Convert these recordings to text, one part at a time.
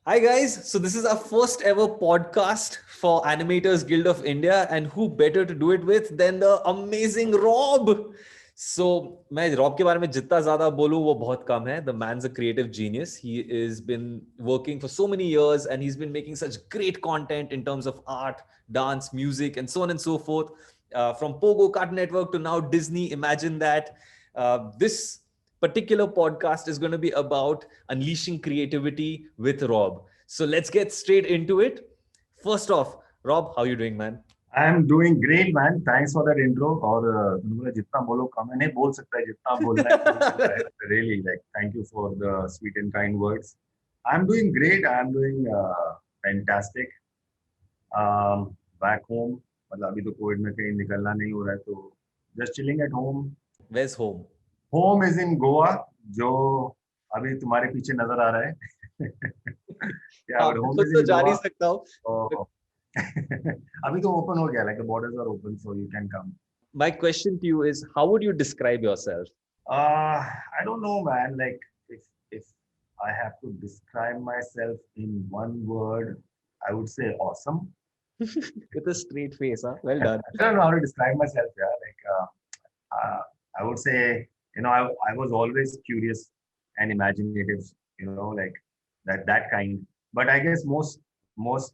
Hi guys, so this is our first ever podcast for Animators Guild of India, and who better to do it with than the amazing Rob. So मैं Rob के बारे में जितना ज्यादा बोलूं वो बहुत कम है. The man's a creative genius. He has been working for so many years and he's been making such great content in terms of art, dance, music, and so on and so forth. From Pogo, Cartoon Network to now Disney. Imagine that. This particular podcast is going to be about unleashing creativity with Rob. So let's get straight into it. First off, Rob, how are you doing, man? I'm doing great, man. Thanks for that intro. और तुमने जितना बोलो कम है नहीं बोल सकता है जितना बोलना है बोल सकता है. Really, like, thank you for the sweet and kind words. I'm doing great. I'm doing fantastic. Back home. मतलब अभी तो कोविड में कहीं निकलना नहीं हो रहा है तो just chilling at home. Where's home? Home is in Goa, जो अभी तुम्हारे पीछे नजर आ रहा है. Yeah, हाँ, but मैं home खुद is तो in जा नहीं Goa. सकता हूँ. Oh. अभी तो ओपन हो गया, like the borders are open so you can come. My question to you is, how would you describe yourself? I don't know, man. Like, if I have to describe myself in one word, I would say awesome. With a straight face, huh? Well done. I don't know how to describe myself. Yeah, like I would say, I was always curious and imaginative. Like that kind. But I guess most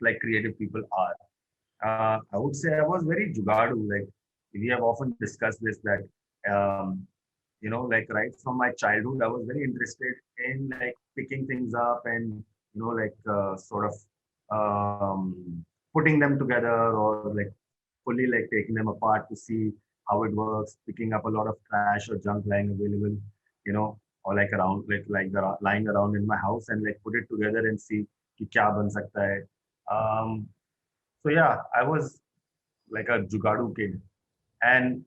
like creative people are. I would say I was very jugadu. Like we have often discussed this that like right from my childhood, I was very interested in like picking things up and like sort of putting them together or like fully like taking them apart to see how it works, picking up a lot of trash or junk lying available, or like around like the lying around in my house and like put it together and see कि क्या बन सकता है. Um, so yeah, I was like a jugadu kid. And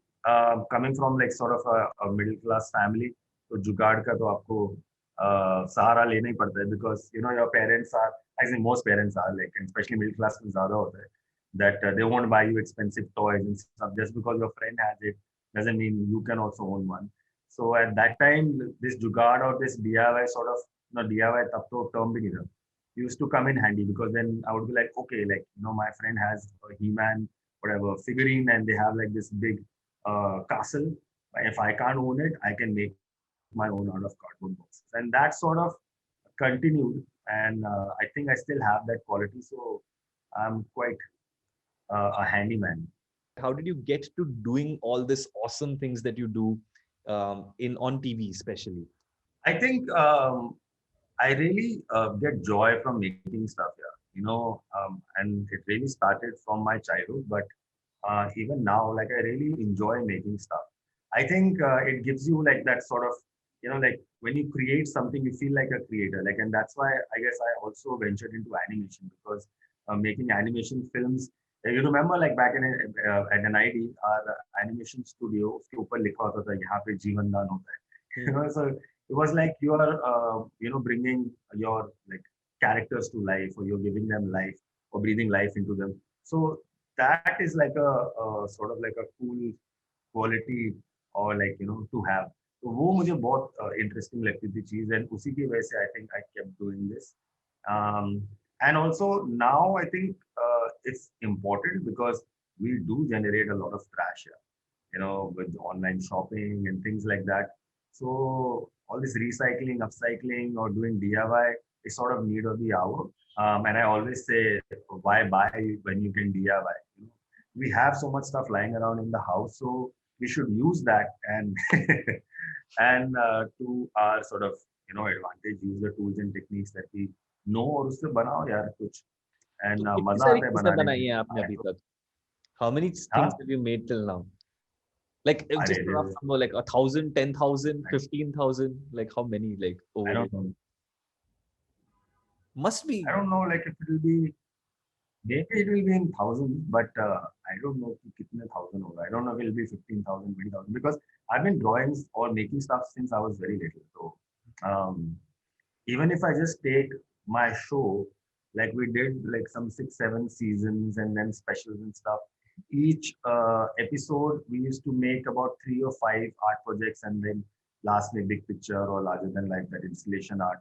coming from like sort of a middle class family, तो जुगाड़ का तो आपको सहारा लेना ही पड़ता है because your parents are, I think most parents are like, and especially middle class में ज़्यादा होता है that they won't buy you expensive toys and stuff just because your friend has it doesn't mean you can also own one. So at that time, this jugaad or this DIY sort of, DIY तब तो term भी नहीं था, used to come in handy because then I would be like, okay, like my friend has a He-Man whatever figurine and they have like this big castle. If I can't own it, I can make my own out of cardboard boxes. And that sort of continued. And I think I still have that quality. So I'm quite a handyman. How did you get to doing all this awesome things that you do in on TV, especially? I think I really get joy from making stuff here, and it really started from my childhood. But even now, like I really enjoy making stuff. I think it gives you like that sort of, like when you create something, you feel like a creator. Like, and that's why I guess I also ventured into animation because making animation films. You remember, like back in at NID, our animation studio, उसके ऊपर लिखा होता था यहाँ पे जीवन दान होता है. So it was like you are, bringing your like characters to life, or you're giving them life, or breathing life into them. So that is like a sort of like a cool quality or like to have. तो वो मुझे बहुत interesting लगती थी चीज and उसी की वजह से I think I kept doing this. And also now I think it's important because we do generate a lot of trash here, with online shopping and things like that. So all this recycling, upcycling, or doing DIY is sort of need of the hour. And I always say, why buy when you can DIY? We have so much stuff lying around in the house, so we should use that and and to our sort of advantage, use the tools and techniques that we know और उससे बनाओ यार कुछ तो and कितनी मजा सारी आता है चीजें बनाने बनाई में. हैं आपने अभी तक? How many things हाँ have you made till now? Like just अरे a rough number, like 1,000, 10,000, 15,000. Like how many? Like I over don't it know. must be. I don't know like if it will be. Maybe it will be in thousands, but I don't know कि कितने thousand होगा. I don't know if it will be 15,000, 20,000 because I've been drawing or making stuff since I was very little. So even if I just take my show, like we did like some 6, 7 seasons and then specials and stuff. Each episode we used to make about 3 or 5 art projects and then lastly big picture or larger than life that installation art.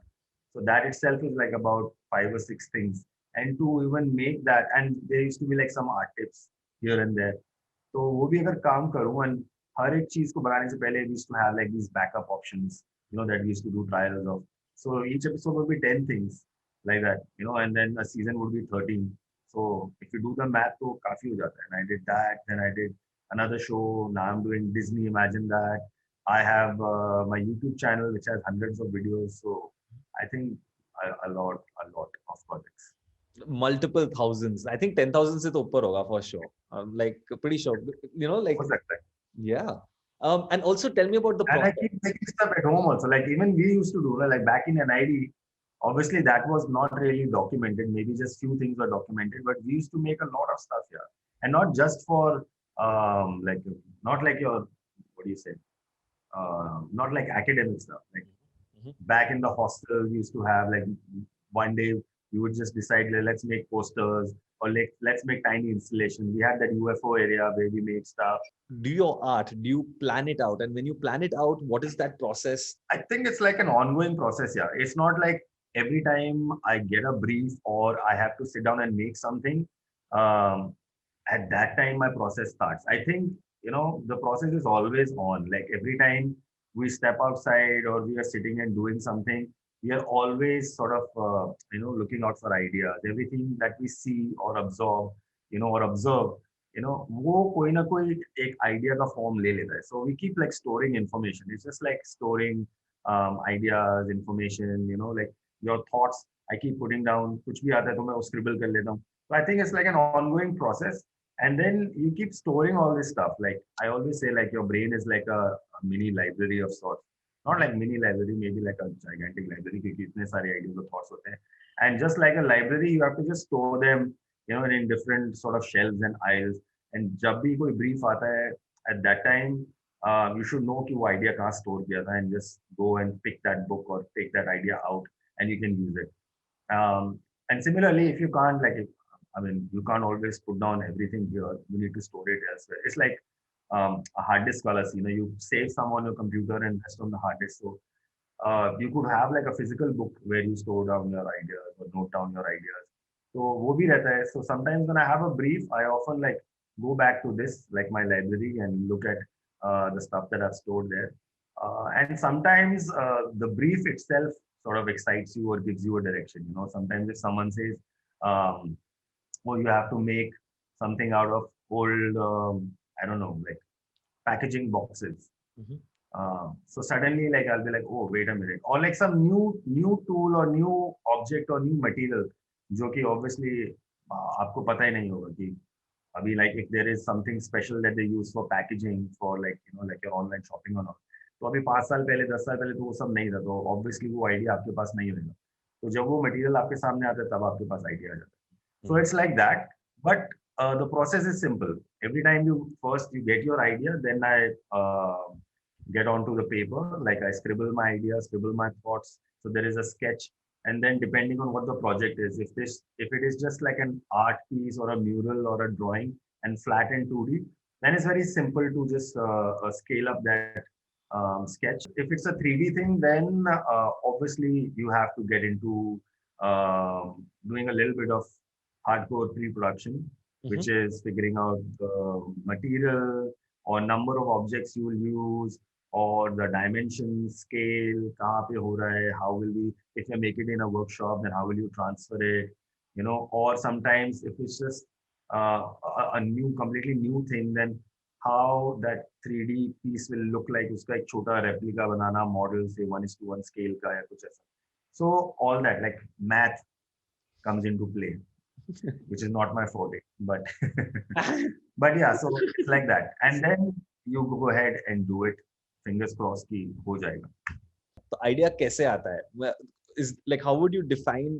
So that itself is like about 5 or 6 things, and to even make that, and there used to be like some art tips here and there. तो वो भी अगर काम करूँ, and हर एक चीज को बनाने से पहले we used to have like these backup options, that we used to do trials of. So each episode would be 10 things like that, and then a season would be 13. So if you do the math, तो काफी हो जाता है. And I did that, then I did another show. Now I'm doing Disney. Imagine that. I have my YouTube channel which has hundreds of videos. So I think a lot of projects. Multiple thousands. I think 10,000 से तो ऊपर होगा for sure. I'm like pretty sure. Like हो सकता है. yeah. And also tell me about the And I process. keep making stuff at home also. Like even we used to do, like back in NID, obviously that was not really documented. Maybe just few things were documented, but we used to make a lot of stuff here. And not just for, like, not like your, what do you say? Not like academic stuff. Like Mhm. back in the hostel, we used to have like one day we would just decide, like, let's make posters, or like let's make tiny installations. We had that UFO area where we made stuff. Do your art, do you plan it out? And when you plan it out, what is that process? I think it's like an ongoing process. Yeah, it's not like every time I get a brief or I have to sit down and make something. Um, at that time, my process starts. I think the process is always on. Like every time we step outside or we are sitting and doing something, we are always sort of looking out for ideas. Everything that we see or absorb, or observe, वो कोई ना कोई एक idea का form ले लेता है. So we keep like storing information. It's just like storing ideas, information, like your thoughts. I keep putting down. कुछ भी आता है तो मैं वो scribble कर लेता हूँ. So I think it's like an ongoing process. And then you keep storing all this stuff. Like I always say, like your brain is like a mini library of sorts. Not like mini library, maybe like a gigantic library क्योंकि इतने सारे ideas और thoughts होते हैं. And just like a library, you have to just store them, in different sort of shelves and aisles. And जब भी कोई brief आता है, at that time, you should know कि वो idea कहाँ store किया था, and just go and pick that book or take that idea out, and you can use it. And similarly, if you can't, like, you can't always put down everything here. You need to store it elsewhere. It's like a hard disk fallacy. You save some on your computer and rest on the hard disk. So you could have like a physical book where you store down your ideas or note down your ideas. So वो भी रहता है. So sometimes when I have a brief, I often like go back to this, like my library, and look at the stuff that I've stored there. And sometimes the brief itself sort of excites you or gives you a direction. Sometimes if someone says, well, you have to make something out of old, I don't know, like packaging boxes. Mhm. So suddenly, like I'll be like, oh, wait a minute, or like some new tool or new object or new material, जो कि obviously आपको पता ही नहीं होगा कि अभी, like if there is something special that they use for packaging for like like your online shopping or not. तो अभी 5 साल पहले 10 साल पहले तो वो सब नहीं था, तो obviously वो आइडिया आपके पास नहीं होगा. तो जब वो मटेरियल आपके सामने आता है तब आपके पास आइडिया आ जाता है. So it's like that, but the process is simple. Every time you get your idea, then I get onto the paper, like I scribble my ideas, scribble my thoughts. So there is a sketch, and then depending on what the project is, if it is just like an art piece or a mural or a drawing and flat in 2D, then it's very simple to just scale up that sketch. If it's a 3D thing, then obviously you have to get into doing a little bit of hardcore pre-production, which is figuring out the material or number of objects you will use, or the dimension, scale, कहाँ पे हो रहा है, how will we, if you make it in a workshop, then how will you transfer it, or sometimes if it's just a completely new thing, then how that 3D piece will look like, उसका एक छोटा replica बनाना, model से 1:1 scale का या कुछ ऐसा. So all that, like math comes into play, which is not my forte, but but yeah, so it's like that, and then you go ahead and do it. Fingers crossed कि हो जाएगा. तो idea कैसे आता है? Is like, how would you define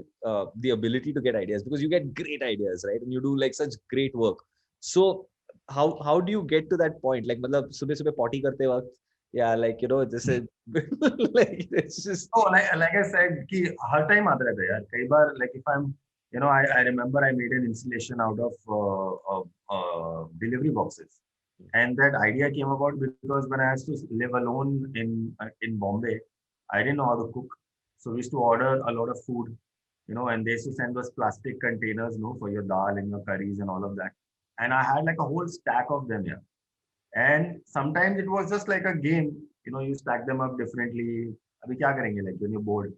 the ability to get ideas? Because you get great ideas, right? And you do like such great work. So how do you get to that point? Like, मतलब सुबह सुबह potty करते वक्त, yeah, like जैसे like it's just. Oh, like I said कि हर time आता रहता है यार. कई बार, like if I'm, I remember I made an installation out of delivery boxes. And that idea came about because when I used to live alone in Bombay, I didn't know how to cook. So we used to order a lot of food and they used to send those plastic containers, for your dal and your curries and all of that. And I had like a whole stack of them here. And sometimes it was just like a game, you stack them up differently. Abhi kya karenge, like when you're bored.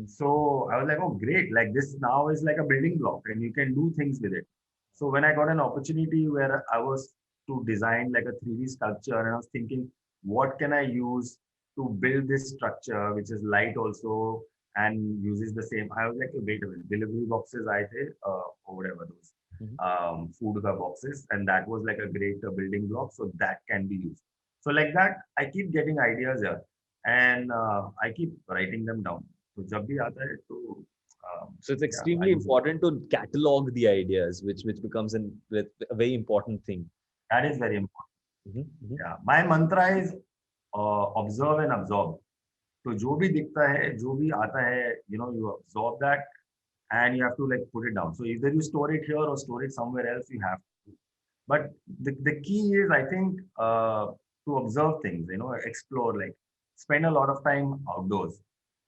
So I was like, oh, great. Like this now is like a building block and you can do things with it. So when I got an opportunity where I was to design like a 3D sculpture, and I was thinking, what can I use to build this structure, which is light also and uses the same. I was like, wait a minute, delivery boxes, or whatever those Mhm. food boxes, and that was like a great building block. So that can be used. So like that, I keep getting ideas here, and I keep writing them down. So जब भी आता है तो So it's yeah, I extremely use it. important to catalog the ideas, which becomes a very important thing. That is very important. Mhm, mhm. Yeah, my mantra is observe and absorb. तो जो भी दिखता है, जो भी आता है, you absorb that and you have to like put it down. So either you store it here or store it somewhere else. You have to. But the key is, I think, to observe things. Explore, like spend a lot of time outdoors.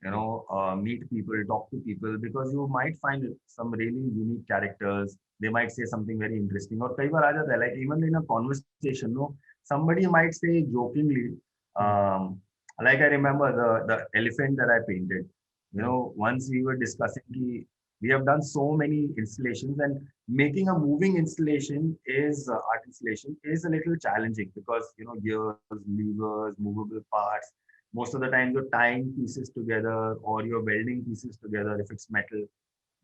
Meet people, talk to people, because you might find some really unique characters. They might say something very interesting. Or कई बार आ जाता है, like even in a conversation, somebody might say jokingly, Mhm. like I remember the elephant that I painted. Mhm. Once we were discussing we have done so many installations, and making a moving installation is art installation is a little challenging, because gears, levers, movable parts. Most of the time you're tying pieces together or you're welding pieces together if it's metal.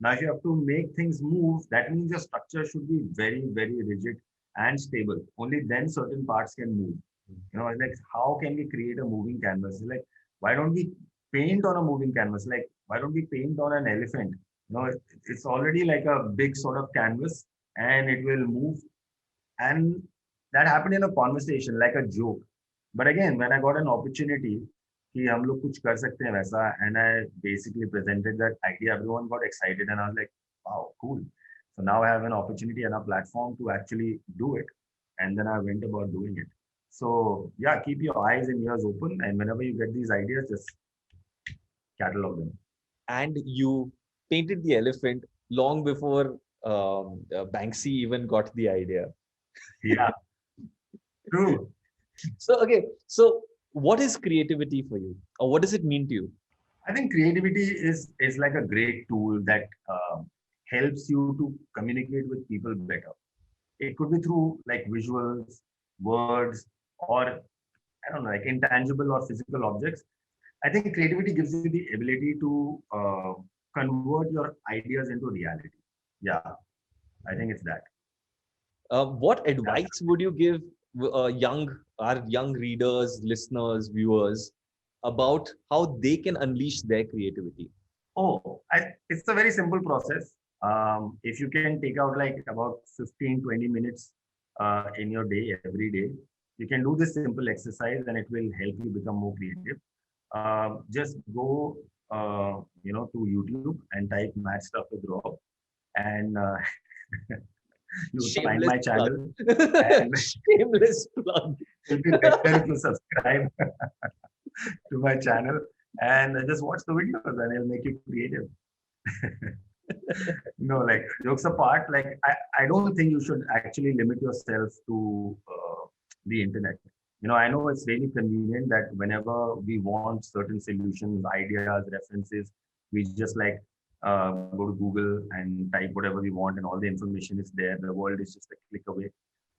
Now, if you have to make things move, that means your structure should be very, very rigid and stable. Only then certain parts can move. It's like, how can we create a moving canvas? Like, why don't we paint on a moving canvas? Like, why don't we paint on an elephant? It's already like a big sort of canvas, and it will move. And that happened in a conversation, like a joke. But again, when I got an opportunity, कि हम लोग कुछ कर सकते हैं वैसा, and I basically presented that idea, everyone got excited, and I was like, wow, cool. So now I have an opportunity and a platform to actually do it, and then I went about doing it. So yeah, keep your eyes and ears open, and whenever you get these ideas, just catalog them. And you painted the elephant long before Banksy even got the idea. Yeah, true. So okay, so what is creativity for you, or what does it mean to you? I think creativity is like a great tool that helps you to communicate with people better. It could be through like visuals, words, or I don't know, like intangible or physical objects. I think creativity gives you the ability to convert your ideas into reality. Yeah, I think it's that. What Yeah. advice would you give our young readers, listeners, viewers about how they can unleash their creativity? It's a very simple process. If you can take out like about 15-20 minutes in your day, every day, you can do this simple exercise and it will help you become more creative. Just go, to YouTube and type Mad Stuff with Rob, and you would find Shameless my plug. channel. And Shameless plug. it'll be better if you subscribe to my channel and just watch the videos, and it'll make you creative. No, like jokes apart, like I don't think you should actually limit yourself to the internet. I know it's really convenient that whenever we want certain solutions, ideas, references, we just like go to Google and type whatever we want, and all the information is there. The world is just a click away.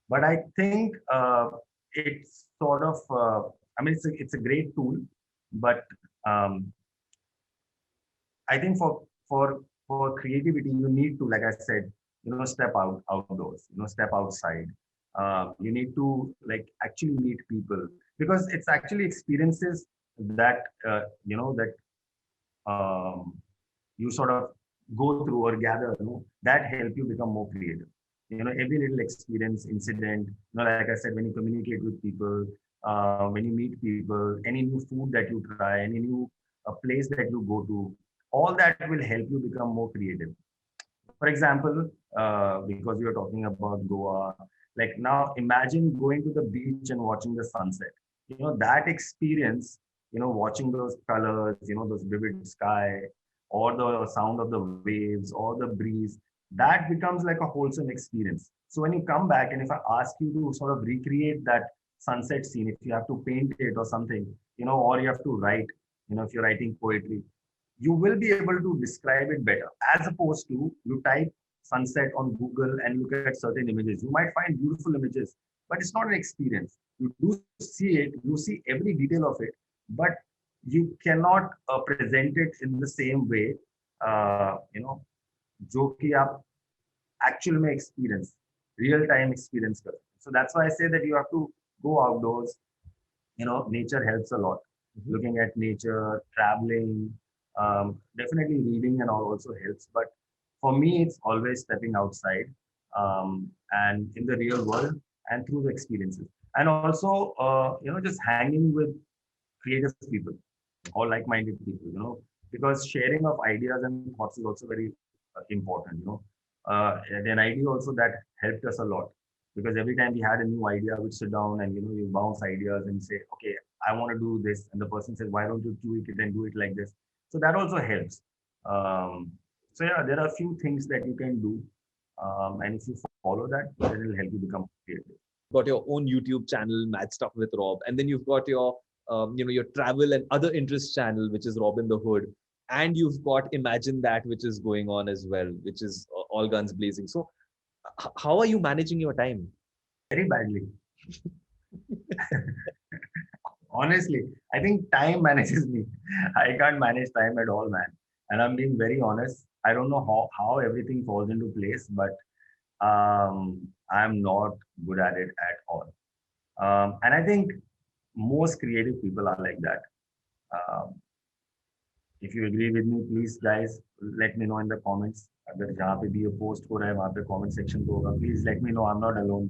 But I think it's sort of, I mean, it's a great tool, but um, I think for creativity, you need to, like I said, step outdoors, step outside. You need to like actually meet people, because it's actually experiences that that you sort of go through or gather, that help you become more creative. Every little experience, incident, like I said, when you communicate with people, when you meet people, any new food that you try, any new place that you go to, all that will help you become more creative. For example, because we were talking about Goa, like now imagine going to the beach and watching the sunset. That experience, watching those colors, those vivid sky, or the sound of the waves or the breeze, that becomes like a wholesome experience. So when you come back and if I ask you to sort of recreate that sunset scene, if you have to paint it or something, or you have to write, if you're writing poetry, you will be able to describe it better as opposed to you type sunset on Google and look at certain images. You might find beautiful images, but it's not an experience. You do see it, you see every detail of it, but you cannot present it in the same way, जो कि आप actual में experience, real time experience कर. So that's why I say that you have to go outdoors. Nature helps a lot. Looking at nature, traveling, definitely reading and all also helps. But for me, it's always stepping outside and in the real world and through the experiences. And also, just hanging with creative people or like-minded people, because sharing of ideas and thoughts is also very important, and an idea also that helped us a lot because every time we had a new idea, we'd sit down and, you bounce ideas and say, okay, I want to do this. And the person says, why don't you tweak it and do it like this? So that also helps. So yeah, there are a few things that you can do. And if you follow that, then it will help you become creative. Got your own YouTube channel, Mad Stuff with Rob, and then you've got your your travel and other interest channel, which is Rob in the Hood, and you've got Imagine That, which is going on as well, which is all guns blazing. So, how are you managing your time? Very badly. Honestly, I think time manages me. I can't manage time at all, man. And I'm being very honest. I don't know how everything falls into place, but I'm not good at it at all. And I think most creative people are like that. Um, if you agree with me, please, guys, let me know in the comments. अगर जहाँ पे भी ये post हो रहा है वहाँ पे comment section पे होगा. Please let me know I'm not alone.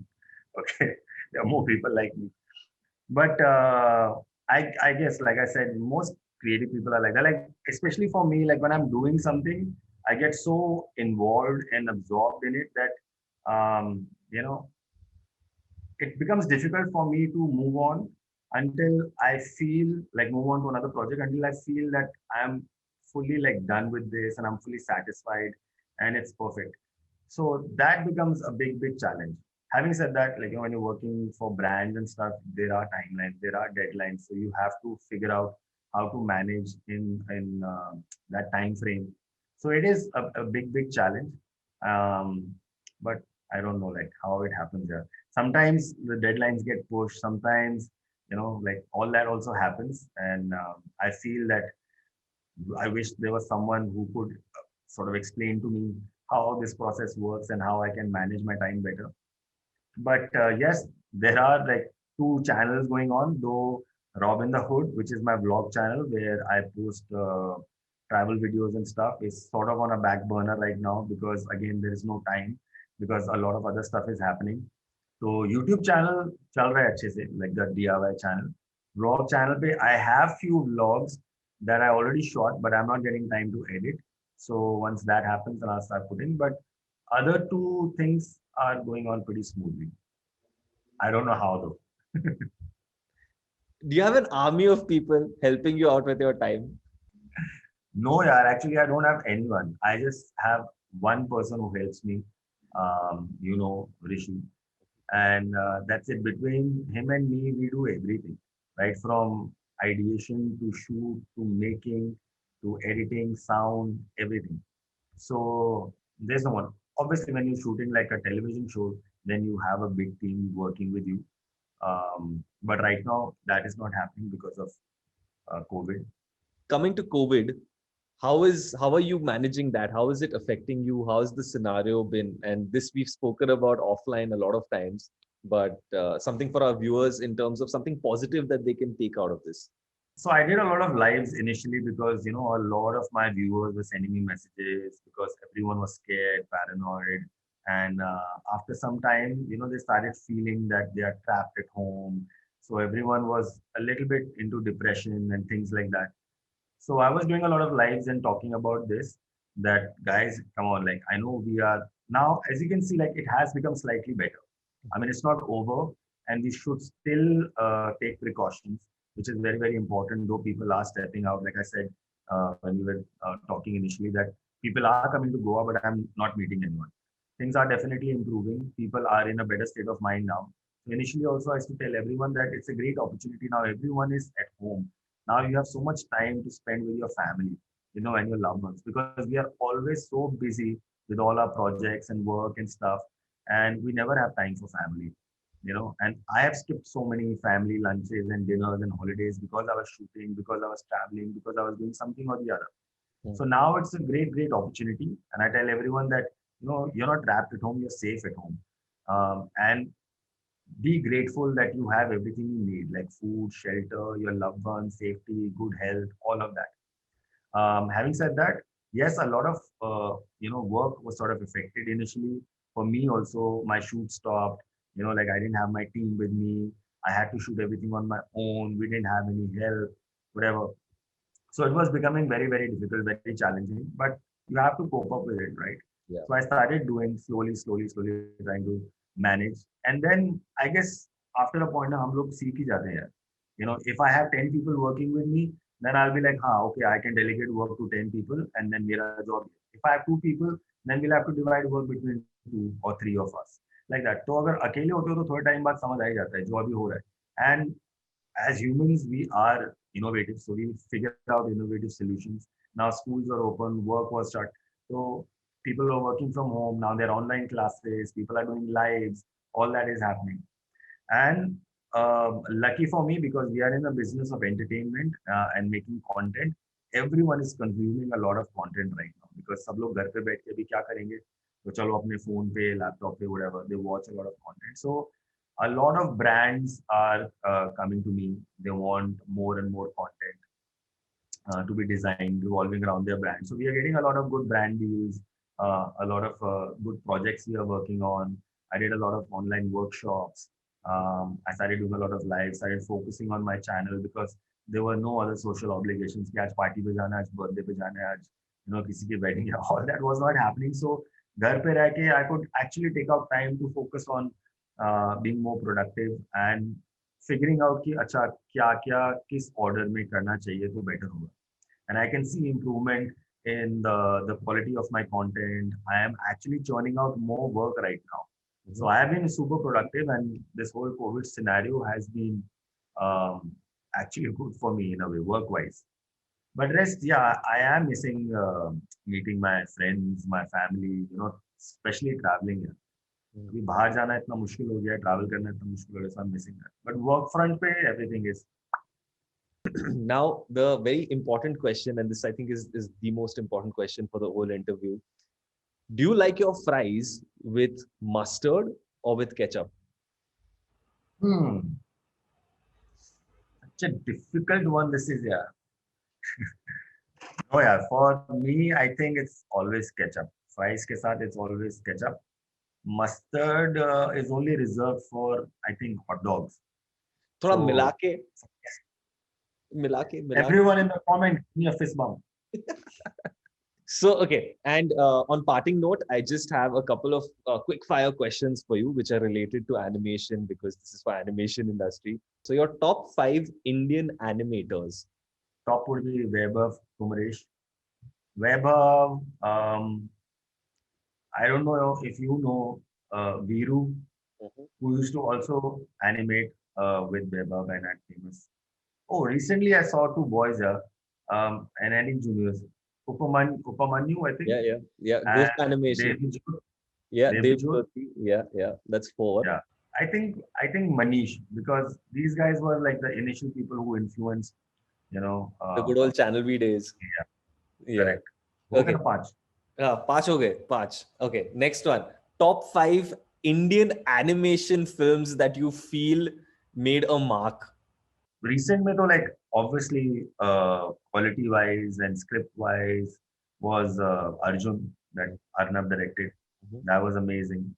Okay, there are more people like me. But I guess, like I said, most creative people are like that. Like especially for me, like when I'm doing something, I get so involved and absorbed in it that um, you know it becomes difficult for me to move on until I feel like move on to another project until I feel that I'm fully like done with this and I'm fully satisfied and it's perfect. So that becomes a big challenge. Having said that, like when you're working for brands and stuff, there are timelines, there are deadlines, so you have to figure out how to manage in that time frame. So it is a big challenge, but I don't know like how it happens there. Sometimes the deadlines get pushed. Sometimes like all that also happens, and I feel that I wish there was someone who could sort of explain to me how this process works and how I can manage my time better. But yes, there are like two channels going on. Though Rob in the Hood, which is my vlog channel where I post travel videos and stuff, is sort of on a back burner right now because again there is no time because a lot of other stuff is happening. तो YouTube channel चल रहा है अच्छे से, like the DIY channel. Vlog channel पे I have few vlogs that I already shot, but I'm not getting time to edit. So once that happens, then I'll start putting. But other two things are going on pretty smoothly. I don't know how though. Do you have an army of people helping you out with your time? No, yeah, actually I don't have anyone. I just have one person who helps me, Rishi. And that's it. Between him and me, we do everything, right? From ideation to shoot to making to editing, sound, everything. So there's no one. Obviously, when you're shooting like a television show, then you have a big team working with you. But right now, that is not happening because of COVID. Coming to COVID, how are you managing that? How is it affecting you? How's the scenario been? And this we've spoken about offline a lot of times, but something for our viewers in terms of something positive that they can take out of this. So I did a lot of lives initially because a lot of my viewers were sending me messages because everyone was scared, paranoid, and after some time, they started feeling that they are trapped at home. So everyone was a little bit into depression and things like that. So I was doing a lot of lives and talking about this. That guys, come on, like I know we are now, as you can see, like it has become slightly better. I mean, it's not over, and we should still take precautions, which is very important. Though people are stepping out, like I said, when we were talking initially, that people are coming to Goa, but I'm not meeting anyone. Things are definitely improving. People are in a better state of mind now. So initially, also, I used to tell everyone that it's a great opportunity now. Everyone is at home. Now you have so much time to spend with your family, and your loved ones, because we are always so busy with all our projects and work and stuff, and we never have time for family. And I have skipped so many family lunches and dinners and holidays because I was shooting, because I was traveling, because I was doing something or the other. Hmm. So now it's a great, great opportunity. And I tell everyone that, you're not trapped at home, you're safe at home. And be grateful that you have everything you need, like food, shelter, your loved ones, safety, good health, all of that. Having said that, yes, a lot of work was sort of affected initially. For me also, my shoot stopped. Like I didn't have my team with me. I had to shoot everything on my own. We didn't have any help, whatever. So it was becoming very, very difficult, very challenging. But you have to cope up with it, right? Yeah. So I started doing slowly, slowly, slowly, trying to manage. And then I guess after a point, हम लोग सीख ही जाते हैं. If I have 10 people working with me, then I'll be like, okay, I can delegate work to 10 people, and then मेरा job. If I have 2 people, then we'll have to divide work between 2 or 3 of us. Like that. तो अगर अकेले होते हो तो थोड़ा time बाद समझ आ ही जाता है जो अभी हो रहा है. And as humans, we are innovative, so we figured out innovative solutions. Now schools are open, work was shut, so people are working from home. Now they're online classes, people are doing lives, all that is happening. And lucky for me, because we are in the business of entertainment and making content, everyone is consuming a lot of content right now. Because सब लोग घर पे बैठ के भी क्या करेंगे? तो चलो अपने phone पे, laptop पे, whatever, they watch a lot of content. So a lot of brands are coming to me. They want more and more content to be designed revolving around their brand. So we are getting a lot of good brand deals, a lot of good projects we are working on. I did a lot of online workshops. I started doing a lot of live, started focusing on my channel because there were no other social obligations. कि आज party पे जाना है, आज birthday पे जाना है, आज किसी की wedding है. All that was not happening. So घर पे रह के I could actually take out time to focus on being more productive and figuring out कि अच्छा क्या क्या किस order में करना चाहिए तो better होगा. And I can see improvement in the quality of my content. I am actually churning out more work right now. So I have been super productive, and this whole COVID scenario has been actually good for me in a way, work-wise. But rest, yeah, I am missing meeting my friends, my family, especially traveling. अभी बाहर जाना इतना मुश्किल हो गया है, travel करना इतना मुश्किल हो गया है, so I'm missing that. But work front पे everything is. Now, the very important question, and this I think is the most important question for the whole interview. Do you like your fries with mustard or with ketchup? Such a difficult one this is, yeah. Oh yeah, for me, I think it's always ketchup. Fries ke saath, it's always ketchup. Mustard is only reserved for, I think, hot dogs. थोड़ा मिला So के everyone in the comment, give me a fist bump. So, okay. And on parting note, I just have a couple of quick fire questions for you, which are related to animation because this is for animation industry. So your top 5 Indian animators. Top would be Vaibhav Kumaresh. Vaibhav, I don't know if you know Viru, who used to also animate with Vaibhav and at famous. Oh, recently I saw 2 boys here, and Annie Juniors. Upamanyu, I think. Yeah. And Ghost animation. Devjot. Yeah, Devjot. Yeah. That's 4. Yeah. I think Manish, because these guys were like the initial people who influenced, The good old Channel V days. Yeah. correct. Okay. 5. 5 हो गए 5. Okay, next one. Top 5 Indian animation films that you feel made a mark. Recent में तो like obviously quality wise and script wise was Arjun that Arnab directed. That was amazing.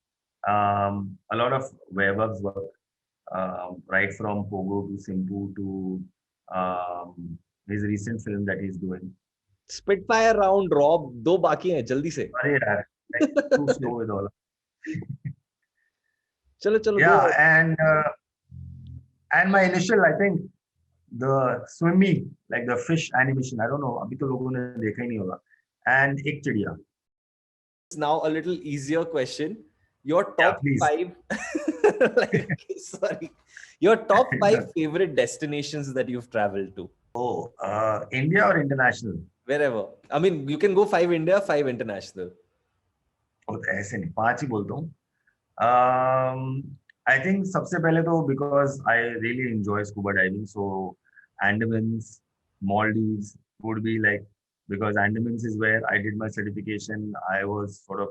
A lot of Vaibhav's work, right from Pogo to Simpu to his recent film that he's doing. Spitfire round, Rob. 2 बाकी हैं, जल्दी से. Sorry, yaar, like, too slow with all. चलो. Yeah, and my initial, I think the swimmy, like the fish animation. I don't know. अभी तो लोगों ने देखा ही नहीं होगा. And एक चिड़िया. Now a little easier question. Your Yeah, top please. five, like, sorry, your top five favorite destinations that you've traveled to, Oh, India or international? wherever. I mean, you can go five India, five international. Oh, ऐसे नहीं, पांच ही बोलता हूँ. Um, I think सबसे पहले तो because I really enjoy scuba diving, so Andamans, Maldives would be like, because Andamans is where I did my certification. I was sort of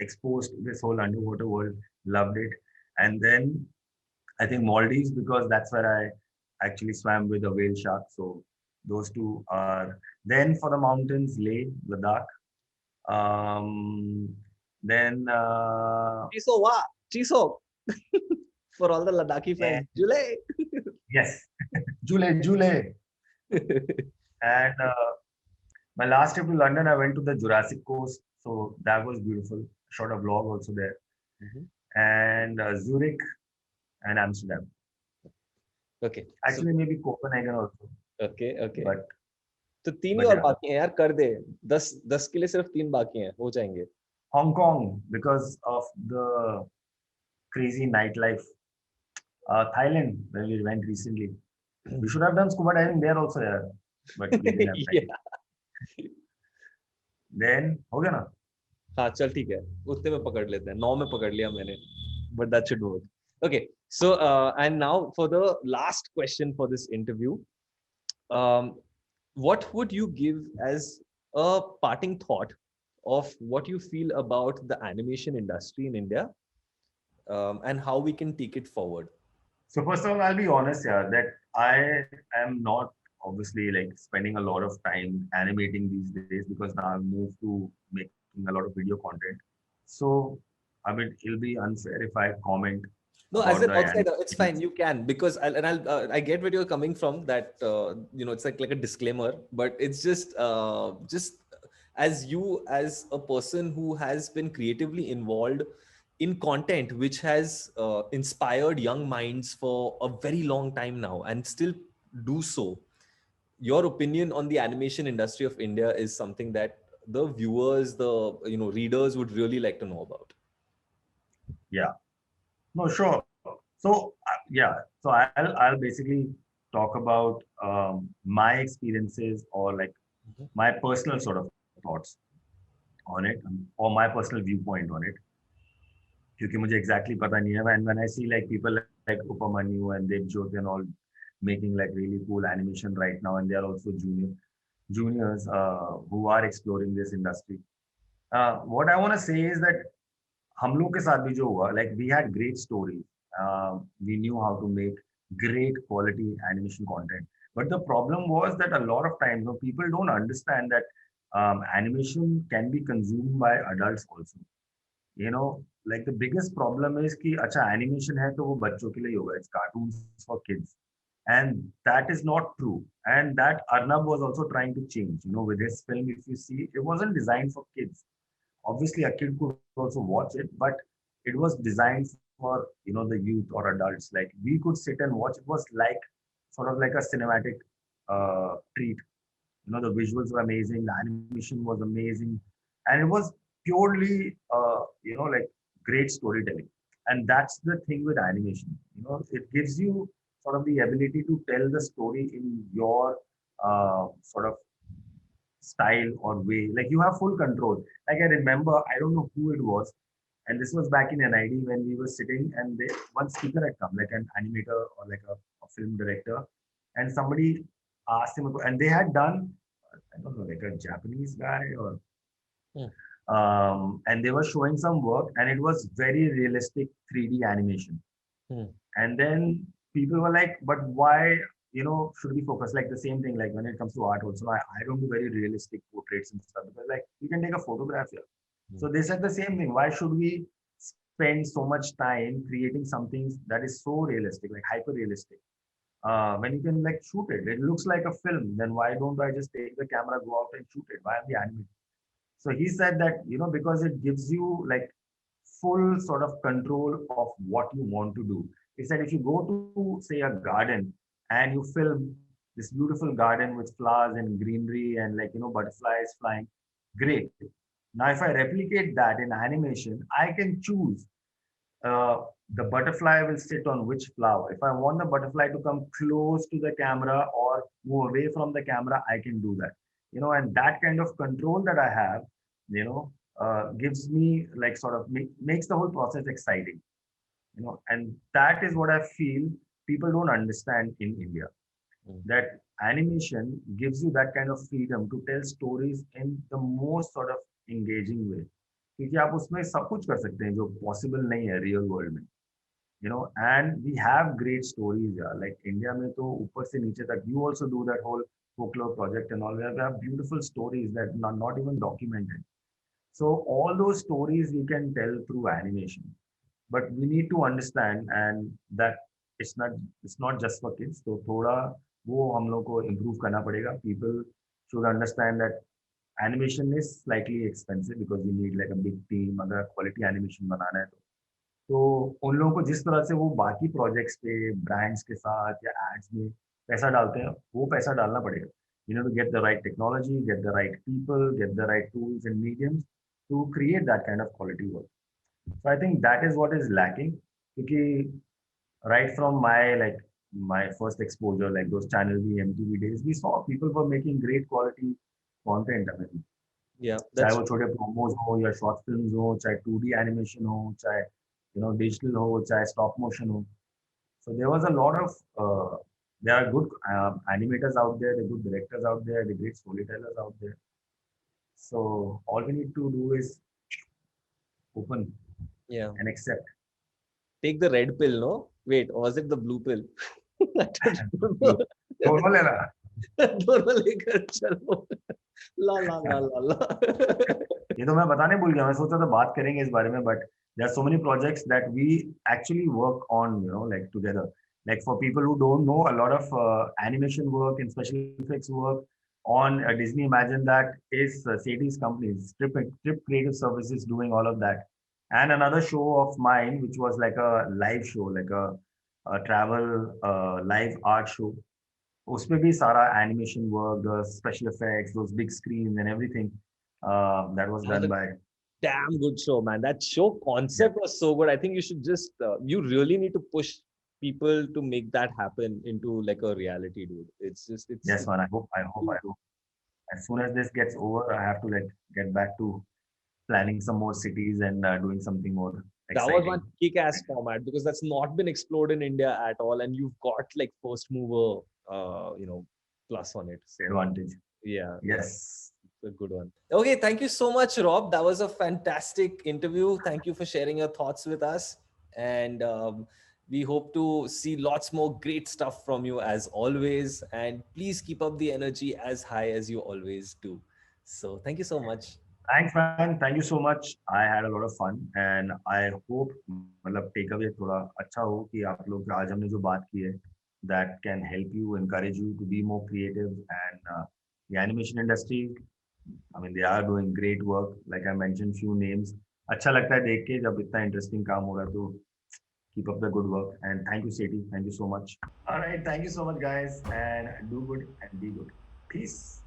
exposed to this whole underwater world, loved it. And then I think Maldives because that's where I actually swam with a whale shark. So those two are. Then for the mountains, Leh, Ladakh. Um, then Chiso, wa, Chiso. For all the Ladakhi yeah, fans, July. yes, Jule, Jule. And my last trip to London, I went to the Jurassic Coast, so that was beautiful. Shot a vlog also there, Mhm. and Zurich and Amsterdam. Okay. So, Actually, maybe Copenhagen also, okay, okay. but तो तीन ही but और yeah, बाकी हैं यार, कर दे. 10 के लिए सिर्फ 3 बाकी हैं, हो जाएंगे. Hong Kong because of the crazy nightlife. Thailand, when we went recently, we should have done scuba diving there also, yeah, but we didn't have time. Yeah. Then हो गया ना? हाँ चल ठीक है, उतने में पकड़ लेते हैं. 9 में पकड़ लिया मैंने, but that should work. Okay, so and now for the last question for this interview, um, what would you give as a parting thought of what you feel about the animation industry in India, and how we can take it forward? So first of all, I'll be honest here that I am not obviously like spending a lot of time animating these days because now I've moved to making a lot of video content. So I mean, it'll be unfair if I comment No, as about an the outsider, it's animation. fine. You can, because I get where you're coming from. That it's like a disclaimer, but it's just as you, as a person who has been creatively involved in content which has inspired young minds for a very long time now and still do so. Your opinion on the animation industry of India is something that the viewers, the readers would really like to know about. Yeah, no, sure. So yeah, so I'll basically talk about my experiences or like Mhm. my personal sort of thoughts on it or my personal viewpoint on it. क्योंकि मुझे exactly पता नहीं है. And when I see like people like Upamanyu and Devjyoti and all making like really cool animation right now, and they are also juniors who are exploring this industry. What I want to say is that हम लोग के साथ भी जो हुआ, like we had great stories. We knew how to make great quality animation content. But the problem was that a lot of times, people don't understand that animation can be consumed by adults also. Like the biggest problem is कि अच्छा animation है तो वो बच्चों के लिए होगा. It's cartoons for kids, and that is not true. And that Arnab was also trying to change. With his film, if you see, it wasn't designed for kids. Obviously, a kid could also watch it, but it was designed for the youth or adults. Like we could sit and watch. It was like sort of like a cinematic treat. The visuals were amazing, the animation was amazing, and it was purely like great storytelling. And that's the thing with animation. It gives you sort of the ability to tell the story in your sort of style or way. Like you have full control. Like I remember, I don't know who it was, and this was back in NID when we were sitting, and one speaker had come, like an animator or like a film director, and somebody asked him, and they had done, I don't know, like a Japanese guy or, Hmm. and they were showing some work, and it was very realistic 3D animation. Hmm. And then people were like, but why, should we focus like the same thing? Like when it comes to art also, I don't do very realistic portraits and stuff because like you can take a photograph here. Hmm. So they said the same thing. Why should we spend so much time creating something that is so realistic, like hyper realistic? When you can like shoot it, it looks like a film. Then why don't I just take the camera, go out and shoot it? Why am I animating? So he said that, because it gives you like full sort of control of what you want to do. He said if you go to say a garden and you film, this beautiful garden with flowers and greenery and like, butterflies flying. Great. Now, if I replicate that in animation, I can choose uh, the butterfly will sit on which flower. If I want the butterfly to come close to the camera or move away from the camera, I can do that. And that kind of control that I have, gives me like sort of makes the whole process exciting. And that is what I feel people don't understand in India. Mm. That animation gives you that kind of freedom to tell stories in the most sort of engaging way. क्योंकि आप उसमें सब कुछ कर सकते हैं जो possible नहीं है रियल वर्ल्ड में. And we have great stories, yeah. Like India में तो ऊपर से नीचे तक, you also do that whole folklore project and all. We have beautiful stories that are not even documented. So all those stories we can tell through animation. But we need to understand and that it's not just for kids. तो थोड़ा वो हम लोग को improve करना पड़ेगा. People should understand that animation is slightly expensive because you need like a big team. अगर quality animation बनाना है तो उन लोगों को जिस तरह से वो बाकी प्रोजेक्ट्स पे ब्रांड्स के साथ या एड्स में पैसा डालते हैं, वो पैसा डालना पड़ेगा. To get the right technology, get the right people, get the right tools and mediums to create that kind of quality work. So I think that is what is lacking. Because right from my first exposure, like those Channel V, MTV days, we saw people were making great quality content. I mean, Yeah, चाहे that's वो छोटे promos हो या short films हो, चाहे 2D animation हो, चाहे digital हो, चाहे स्टॉप मोशन हो. So there was a lot of there are good animators out there, the good directors out there, the great storytellers out there. So all we need to do is open yeah. and accept. Take the red pill, no? Wait, or was it the blue pill? I don't remember. दोनों लेना. दोनों लेकर चलो. ला ला ला ला ला. ये तो मैं बताने भूल गया. मैं सोचा था बात करेंगे इस बारे में, but there are so many projects that we actually work on, like together. Like for people who don't know, a lot of animation work and special effects work on Disney Imagine that is Sadie's company, Trip Creative Services doing all of that. And another show of mine, which was like a live show, like a travel live art show. उसमें भी सारा animation work, the special effects, those big screens and everything that was That was done a by. damn good show, man. That show concept was so good. I think you should just, you really need to push people to make that happen into like a reality, dude. It's just, Yes, man. I hope. As soon as this gets over, I have to like get back to planning some more cities and doing something more that was one exciting. kick-ass format because that's not been explored in India at all, and you've got like first mover, plus on it. So Advantage. yeah, Yes. it's a good one. Okay, thank you so much, Rob. That was a fantastic interview. Thank you for sharing your thoughts with us, and we hope to see lots more great stuff from you as always. And please keep up the energy as high as you always do. So thank you so much. Thanks, man. Thank you so much. I had a lot of fun, and I hope मतलब take away थोड़ा अच्छा हो कि आप लोग आज हमने जो बात की है that can help you, encourage you to be more creative. And the animation industry, I mean, they are doing great work. Like I mentioned, few names. अच्छा लगता है देख के जब इतना interesting काम हो रहा है, तो keep up the good work. And thank you, Sethi. Thank you so much. All right, thank you so much, guys, and do good and be good. Peace.